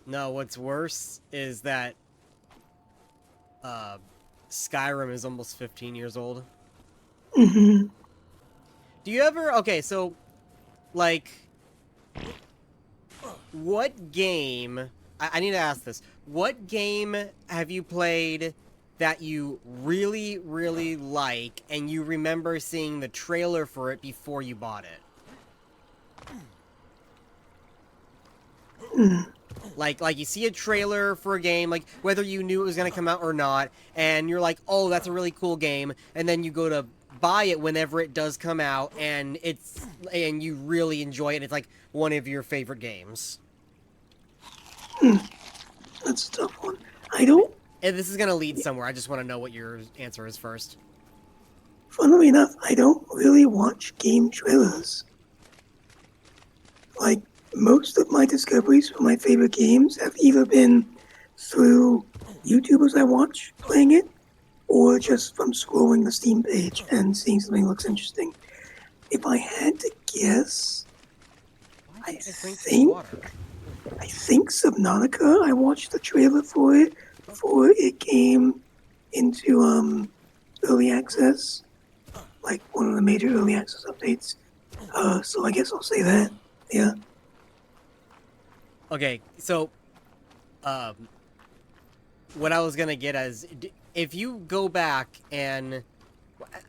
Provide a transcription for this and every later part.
No, what's worse is that uh, Skyrim is almost 15 years old. Hmm. Do you ever? Okay, so like, what game? I need to ask this. What game have you played that you really, really like, and you remember seeing the trailer for it before you bought it? Like you see a trailer for a game, like whether you knew it was gonna come out or not, and you're like, oh, that's a really cool game, and then you go to buy it whenever it does come out, and you really enjoy it. And it's like one of your favorite games. That's a tough one. I don't. And this is gonna lead somewhere. I just want to know what your answer is first. Funnily enough, I don't really watch game trailers. Like most of my discoveries for my favorite games have either been through YouTubers I watch playing it, or just from scrolling the Steam page and seeing something that looks interesting. If I had to guess, Why I can't I drink this think water? I think Subnautica. I watched the trailer for it before it came into early access, like one of the major early access updates. So I guess I'll say that. Yeah. Okay, so um, what I was gonna get is if you go back and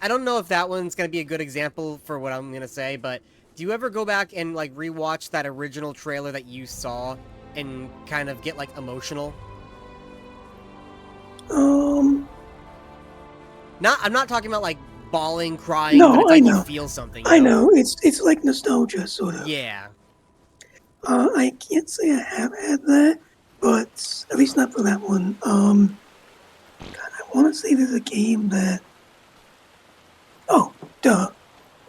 I don't know if that one's gonna be a good example for what I'm gonna say, but do you ever go back and like rewatch that original trailer that you saw and kind of get like emotional? Um. Not, I'm not talking about like bawling, crying, but No, it's I like you know. feel something, you I know? know. It's like nostalgia, sort of. Yeah. I can't say I have had that, but at least not for that one. God, I want to say there's a game that. Oh, duh,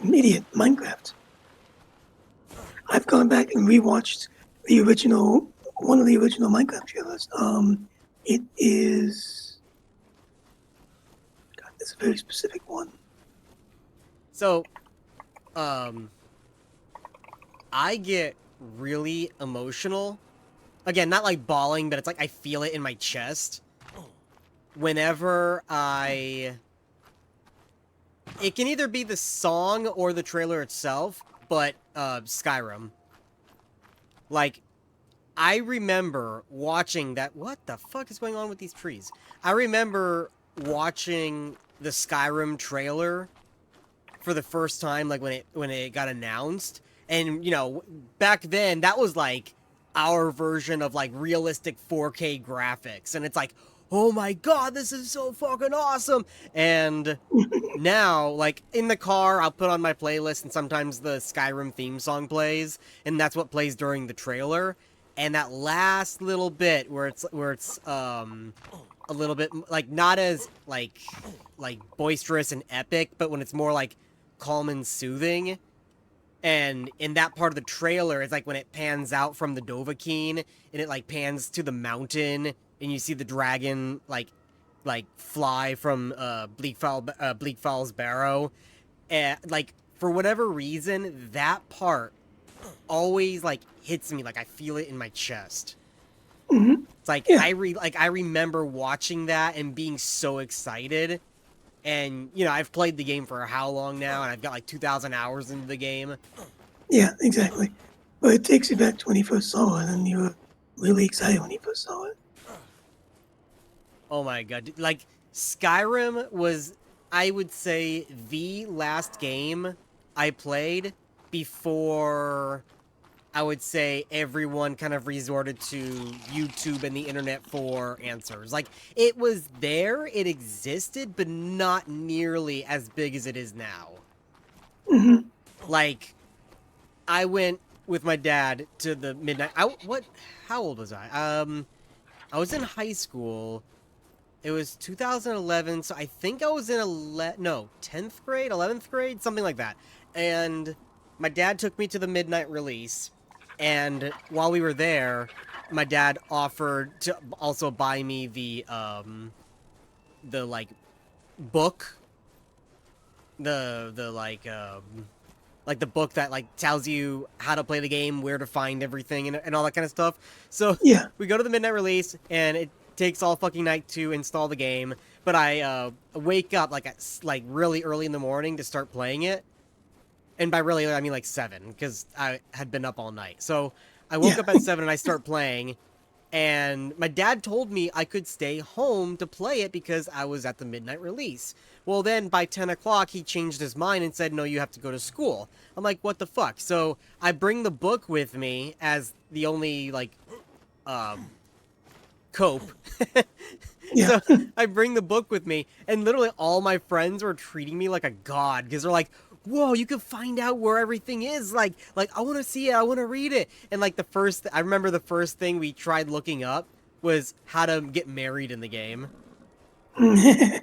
an idiot. Minecraft. I've gone back and rewatched the original, one of the original Minecraft trailers. It is. God, it's a very specific one. So, um, I get really emotional. Again, not like bawling, but it's like I feel it in my chest whenever I it can either be the song or the trailer itself, but Skyrim. Like I remember watching that. What the fuck is going on with these trees? I remember watching the Skyrim trailer for the first time, like when it got announced, and back then that was like our version of like realistic 4K graphics, and it's like, oh my god, this is so fucking awesome. And now, like in the car, I'll put on my playlist, and sometimes the Skyrim theme song plays, and that's what plays during the trailer. And that last little bit where it's a little bit like not as like boisterous and epic, but when it's more like calm and soothing. And in that part of the trailer, it's like when it pans out from the Dovahkiin and it like pans to the mountain, and you see the dragon like fly from Bleak Falls Barrow. And like for whatever reason, that part always like hits me, like I feel it in my chest. Hmm. It's like Yeah, I remember watching that and being so excited. And I've played the game for how long now, and I've got like 2,000 hours into the game. yeah, exactly. But it takes you back to when you first saw it, and you were really excited when you first saw it. Oh my god. Like, Skyrim was, I would say, the last game I played before, I would say, everyone kind of resorted to YouTube and the internet for answers. Like, it was there, it existed, but not nearly as big as it is now. Hmm. Like, I went with my dad to the midnight. How old was I? I was in high school. It was 2011, so I think I was in 10th grade, 11th grade, something like that. And my dad took me to the midnight release, and while we were there, my dad offered to also buy me the like book, the like like the book that like tells you how to play the game, where to find everything, and all that kind of stuff. So Yeah. we go to the midnight release, and it takes all fucking night to install the game. But I wake up like like really early in the morning to start playing it, and by really I mean like 7 because I had been up all night. So I woke Yeah. up at 7 and I start playing, and my dad told me I could stay home to play it because I was at the midnight release. Well, then by 10 o'clock, he changed his mind and said, no, you have to go to school. I'm like, what the fuck? So I bring the book with me as the only, like, cope. Yeah. So I bring the book with me, and literally all my friends were treating me like a god because they're like, "Whoa, you can find out where everything is! Like I want to see it, I want to read it." And like I remember the first thing we tried looking up was how to get married in the game. And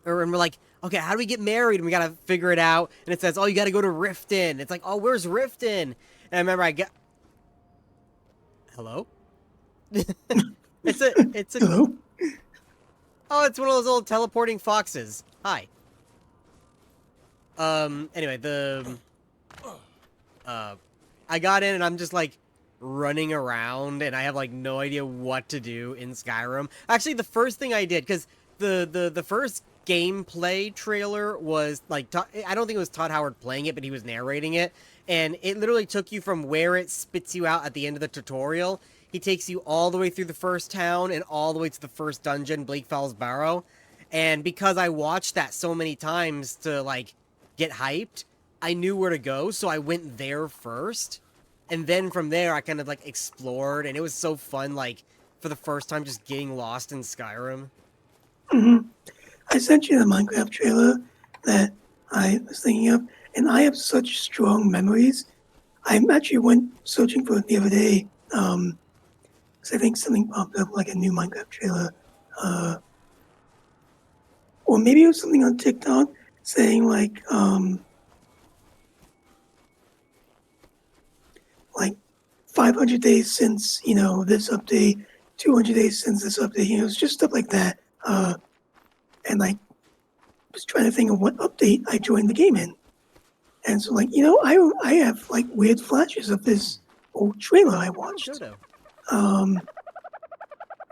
we're like, "Okay, how do we get married?" And we gotta figure it out. And it says, "Oh, you gotta go to Riften." It's like, "Oh, where's Riften?" And I remember hello. It's a Hello. Oh, it's one of those little teleporting foxes. Hi. Anyway, I got in and I'm just like running around and I have like no idea what to do in Skyrim. Actually, the first thing I did, because the first gameplay trailer was like, I don't think it was Todd Howard playing it, but he was narrating it. And it literally took you from where it spits you out at the end of the tutorial. He takes you all the way through the first town and all the way to the first dungeon, Bleakfell's Barrow. And because I watched that so many times to like get hyped, I knew where to go, so I went there first. And then from there, I kind of like explored, and it was so fun, like for the first time, just getting lost in Skyrim. Hmm. I sent you the Minecraft trailer that I was thinking of, and I have such strong memories. I actually went searching for it the other day, because I think something popped up like a new Minecraft trailer, uh, or maybe it was something on TikTok saying like 500 days since this update, 200 days since this update. It's just stuff like that. And I was trying to think of what update I joined the game in. And so, like, I have like weird flashes of this old trailer I Oh, watched. Dodo. Um,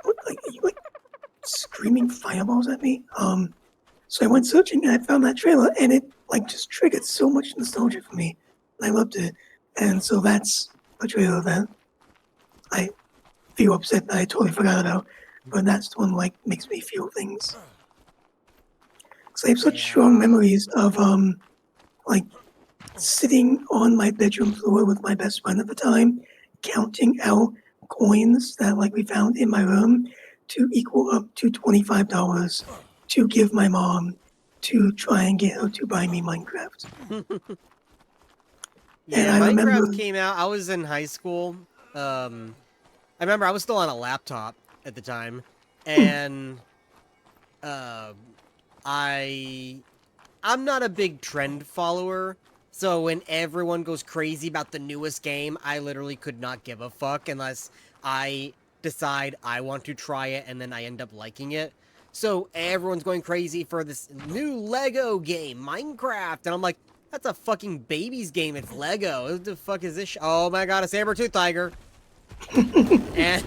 are you like screaming fireballs at me? So I went searching and I found that trailer, and it like just triggered so much nostalgia for me. I loved it, and so that's a trailer that I feel upset that I totally forgot about. But that's the one like makes me feel things. Because I have such strong Yeah. memories of like sitting on my bedroom floor with my best friend at the time, counting out coins that like we found in my room to equal up to $25 to give my mom to try and get her to buy me Minecraft. And Yeah, I remember, Minecraft came out. I was in high school. I remember I was still on a laptop at the time, and uh, I I'm not a big trend follower, so when everyone goes crazy about the newest game, I literally could not give a fuck unless I decide I want to try it and then I end up liking it. So everyone's going crazy for this new Lego game, Minecraft, and I'm like, that's a fucking baby's game. It's Lego. What the fuck is this? Oh my god, a saber-tooth tiger. And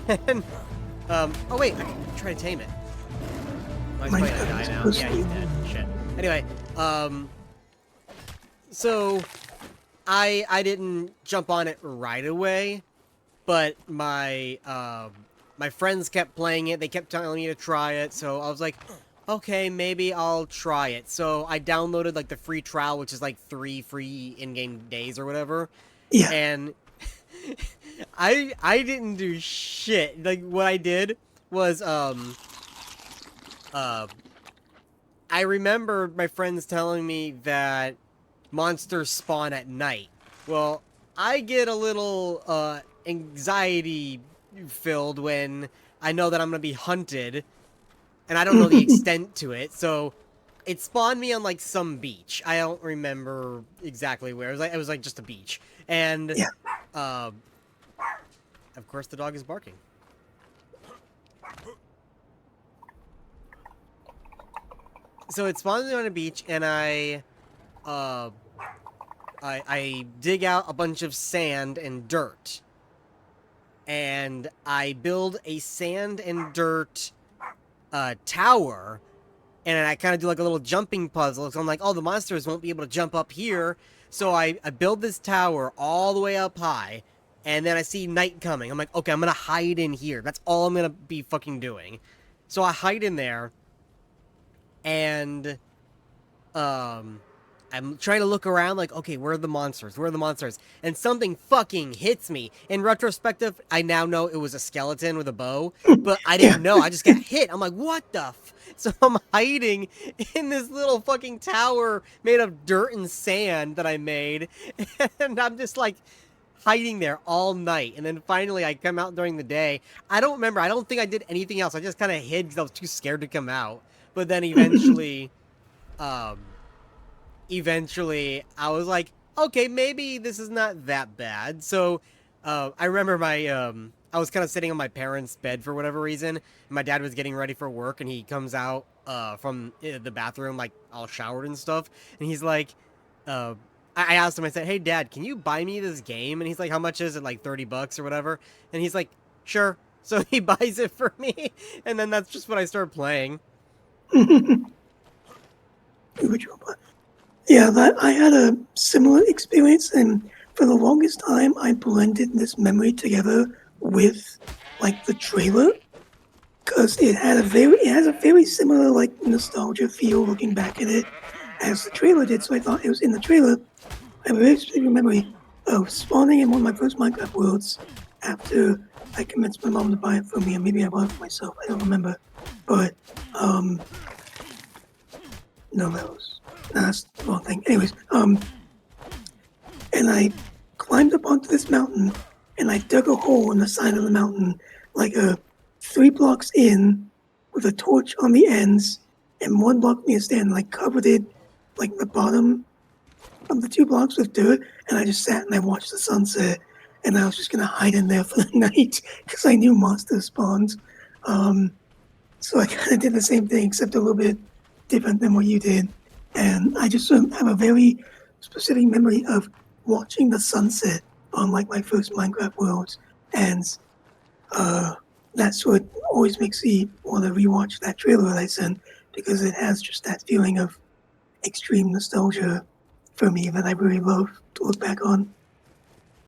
oh wait, I can try to tame it. Oh, he's probably gonna die now. Yeah, he's dead. Shit. Anyway, um, so I didn't jump on it right away, but my friends kept playing it. They kept telling me to try it, so I was like, okay, maybe I'll try it. So I downloaded like the free trial, which is like 3 free in-game days or whatever, yeah, and I didn't do shit. Like what I did was uh I remember my friends telling me that monsters spawn at night. Well, I get a little anxiety filled when I know that I'm gonna be hunted, and I don't know the extent to it. So it spawned me on like some beach. I don't remember exactly where. It was like just a beach, and yeah. uh, of course the dog is barking. So it spawned me on a beach, and I uh I dig out a bunch of sand and dirt, and I build a sand and dirt tower, and I kind of do like a little jumping puzzle. So I'm like, oh, the monsters won't be able to jump up here. So I build this tower all the way up high, and then I see night coming. I'm like, okay, I'm gonna hide in here. That's all I'm gonna be fucking doing. So I hide in there, and um, I'm trying to look around like, okay, where are the monsters? Where are the monsters? And something fucking hits me. In retrospective, I now know it was a skeleton with a bow, but I Yeah. didn't know. I just got hit. I'm like, what the So I'm hiding in this little fucking tower made of dirt and sand that I made, and I'm just like hiding there all night. And then finally I come out during the day. I don't remember. I don't think I did anything else. I just kind of hid because I was too scared to come out. But then um eventually I was like, okay, maybe this is not that bad. So I remember I was kind of sitting on my parents' bed for whatever reason. And my dad was getting ready for work, and he comes out from the bathroom, like all showered and stuff. And he's like, uh, I asked him, I said, hey, Dad, can you buy me this game? And he's like, how much is it? Like $30 or whatever. And he's like, sure. So he buys it for me. And then that's just what I started playing. Yeah, that I had a similar experience, and for the longest time, I blended this memory together with like the trailer because it has a very similar like nostalgia feel looking back at it as the trailer did. So I thought it was in the trailer. I have a very specific memory of spawning in one of my first Minecraft worlds after I convinced my mom to buy it for me, and maybe I bought it for myself. I don't remember, but no, that's the wrong thing. Anyways, and I climbed up onto this mountain, and I dug a hole in the side of the mountain, like a 3 blocks in, with a torch on the ends, and 1 block near stand, like covered it, like the bottom of the 2 blocks with dirt, and I just sat and I watched the sunset, and I was just gonna hide in there for the night because I knew monsters spawned. So I kind of did the same thing, except a little bit different than what you did. And I just have a very specific memory of watching the sunset on like my first Minecraft world, and that's what always makes me want to rewatch that trailer that I sent because it has just that feeling of extreme nostalgia for me that I really love to look back on.